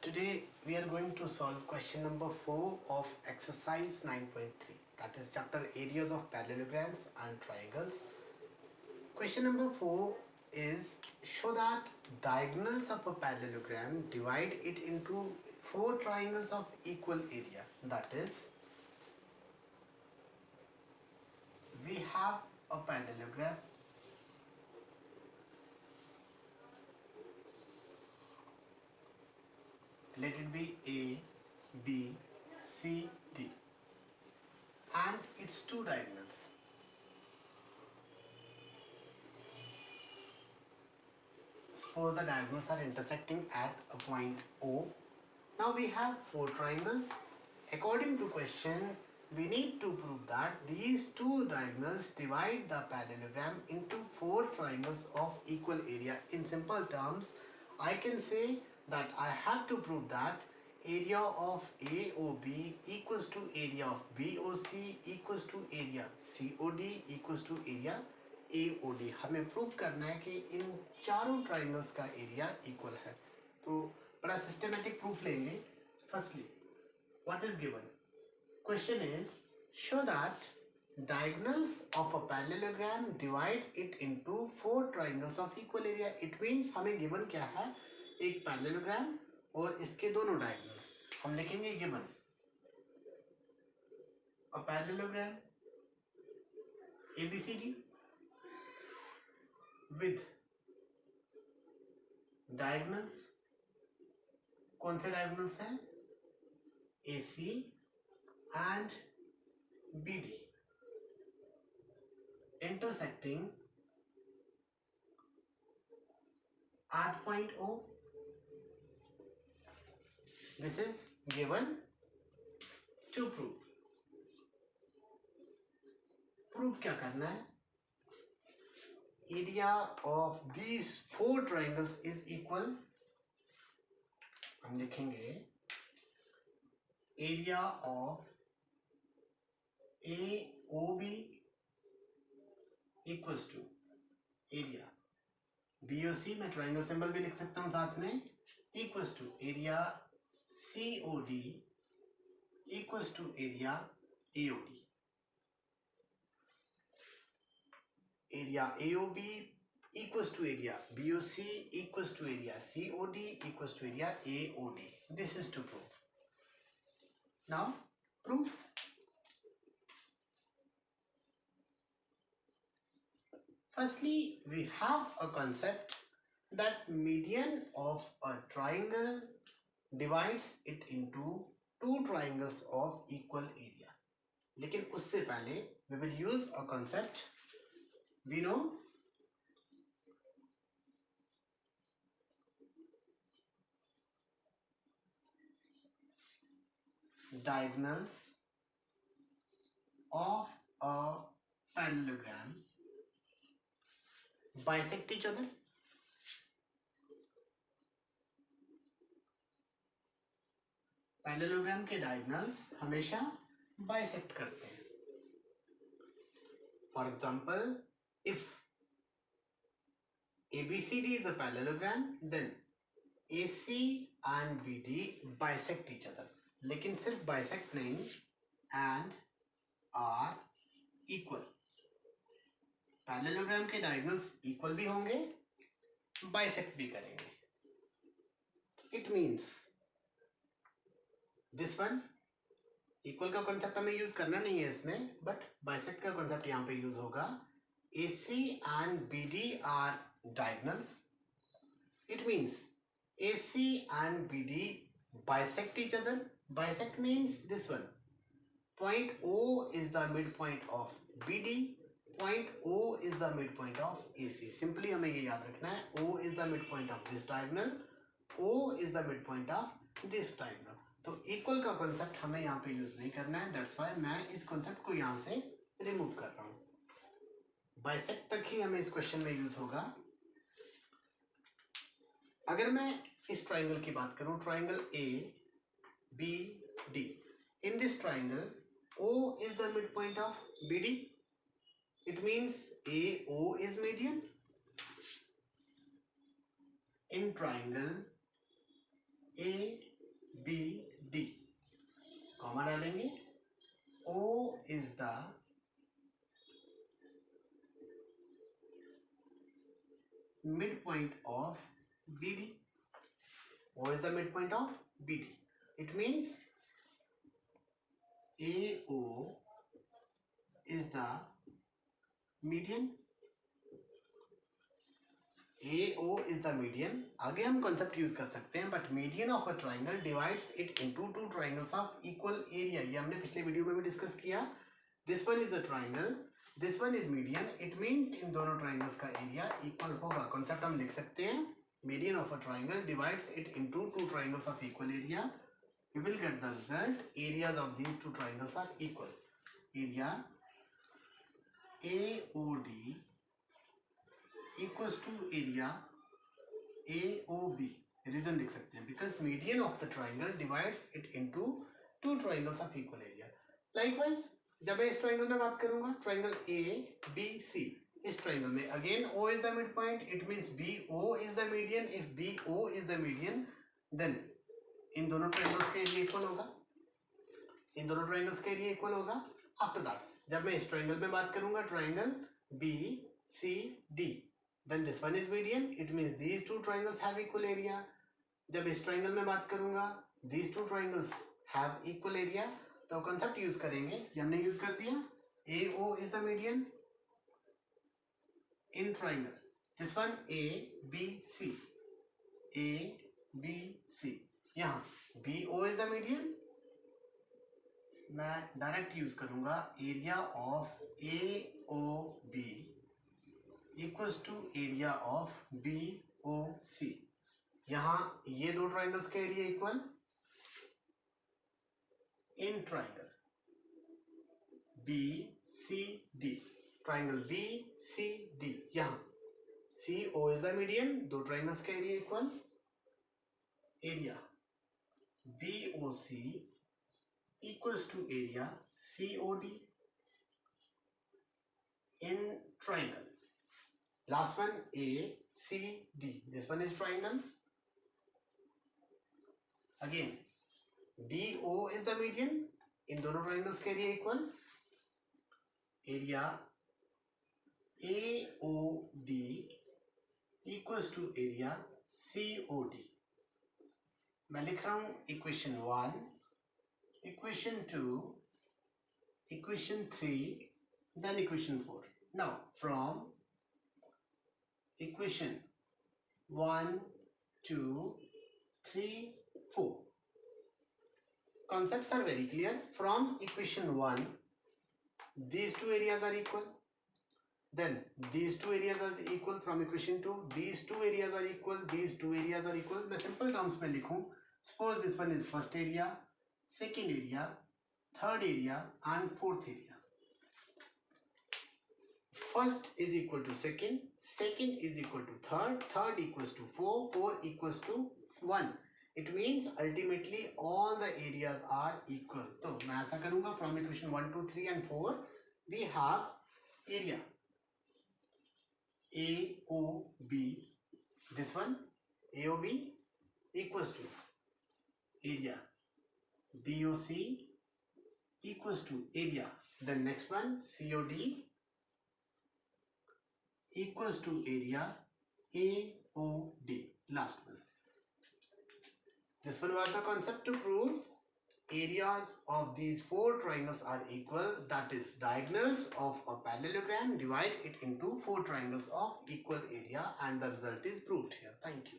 Today we are going to solve question number 4 of exercise 9.3, that is chapter areas of parallelograms and triangles. Question number 4 is show that diagonals of a parallelogram divide it into 4 triangles of equal area. That is, we have a parallelogram. Let it be A, B, C, D, and its 2 diagonals. Suppose the diagonals are intersecting at a point O. Now we have 4 triangles. According to question, we need to prove that these 2 diagonals divide the parallelogram into 4 triangles of equal area. In simple terms, I can say that I have to prove that area of AOB equals to area of BOC equals to area COD equals to area AOD. हमें prove करना है कि इन चारों triangles का area equal है. तो बड़ा systematic proof लेंगे. Firstly, what is given? Question is, show that diagonals of a parallelogram divide it into 4 triangles of equal area. It means हमें given क्या है? एक parallelogram और इसके दोनों diagonals. हम लिखेंगे given a parallelogram ABCD with diagonals. कौन से diagonals हैं? AC and BD intersecting at point O. This is given to prove. Prove क्या करना है? Area of these 4 triangles is equal. हम लिखेंगे area of AOB equals to area BOC. मैं triangle symbol भी लिख सकता हूँ साथ में. equals to area COD equals to area AOD. area AOB equals to area BOC equals to area COD equals to area AOD. This is to prove. Now proof. Firstly, we have a concept that median of a triangle divides it into 2 triangles of equal area. लेकिन उससे पहले we will use a concept. We know diagonals of a parallelogram bisect each other. Parallelogram के diagonals हमेशा bisect करते हैं. For example, if ABCD is a parallelogram, then AC and BD bisect each other. लेकिन सिर्फ bisect नहीं, and are equal. Parallelogram के diagonals equal भी होंगे, बाइसेक्ट भी करेंगे. It means this one equal का कॉन्सेप्ट हमें यूज करना नहीं है इसमें, बट बाइसेक्ट का कॉन्सेप्ट यहाँ पे यूज होगा. AC and BD are diagonals. It means AC and BD bisect each other. Bisect means this one. Point O is the midpoint of BD. Point O is the midpoint of AC. Simply हमें ये याद रखना है. O is the midpoint of this diagonal. O is the midpoint of this diagonal. तो equal का concept हमें यहाँ पे यूज नहीं करना है. दैट्स वाई मैं इस कॉन्सेप्ट को यहाँ से रिमूव कर रहा हूँ. बाइसेक्ट तक ही हमें इस क्वेश्चन में यूज होगा. अगर मैं इस ट्राइंगल की बात करूं, triangle ABD, in this triangle O is the midpoint of BD. It means AO is median. In triangle B D, comma डालेंगे, O is the midpoint of BD. O is the midpoint of BD. It means AO is the median. AO is the median. आगे हम concept use कर सकते हैं, but median of a triangle divides it into two triangles of equal area. ये हमने पिछले video में भी डिस्कस किया. This one is a triangle, this one is median. It means इन दोनों triangles का area equal होगा. Concept हम लिख सकते हैं. Median of a triangle divides it into two triangles of equal area. We will get the result. Areas of these two triangles are equal. Area AOD equals to area AOB. Reason लिख सकते हैं because median of the triangle divides it into two triangles of equal area. Likewise, जब मैं इस triangle में बात करूंगा, triangle ABC, इस triangle में again O is the midpoint. It means BO is the median. If BO is the median, then इन दोनों triangles का area equal होगा. इन दोनों triangles का area equal होगा. After that, जब मैं इस triangle में बात करूंगा, triangle BCD, then this one is median. It means these two triangles have equal area. जब इस triangle में बात करूंगा, these two triangles have equal area. तो concept use करेंगे, ये हमने use कर दिया. AO is the median in triangle. This one ABC. ABC. यहाँ BO is the median. मैं डायरेक्ट यूज करूंगा area of AOB equals to area of BOC. यहां ये दो ट्राइंगल्स का area equal in triangle BCD, triangle BCD, यहां CO is the median, दो triangles का area equal area BOC equals to area COD in triangle. Last one ACD. This one is triangle. Again DO is the median. इन दोनों triangles का area equal area AOD equals to area COD. मैं लिख रहा हूं equation 1, equation 2, equation 3, then equation 4. Now from equation 1, 2, 3, 4, concepts are very clear. From equation 1, these two areas are equal, then these two areas are equal. From equation 2, these two areas are equal, these two areas are equal. मैं simple terms में लिखूं, suppose this one is first area, second area, third area and fourth area. First is equal to second, second is equal to third, third equals to 4, 4 equals to 1. It means ultimately all the areas are equal. तो मैं ऐसा करूंगा, from equation 1, 2, 3 and 4 we have area AOB, this one AOB equals to area BOC equals to area, then next one COD equals to area AOD, last one. This one was the concept to prove areas of these four triangles are equal, that is diagonals of a parallelogram divide it into four triangles of equal area, and the result is proved here. Thank you.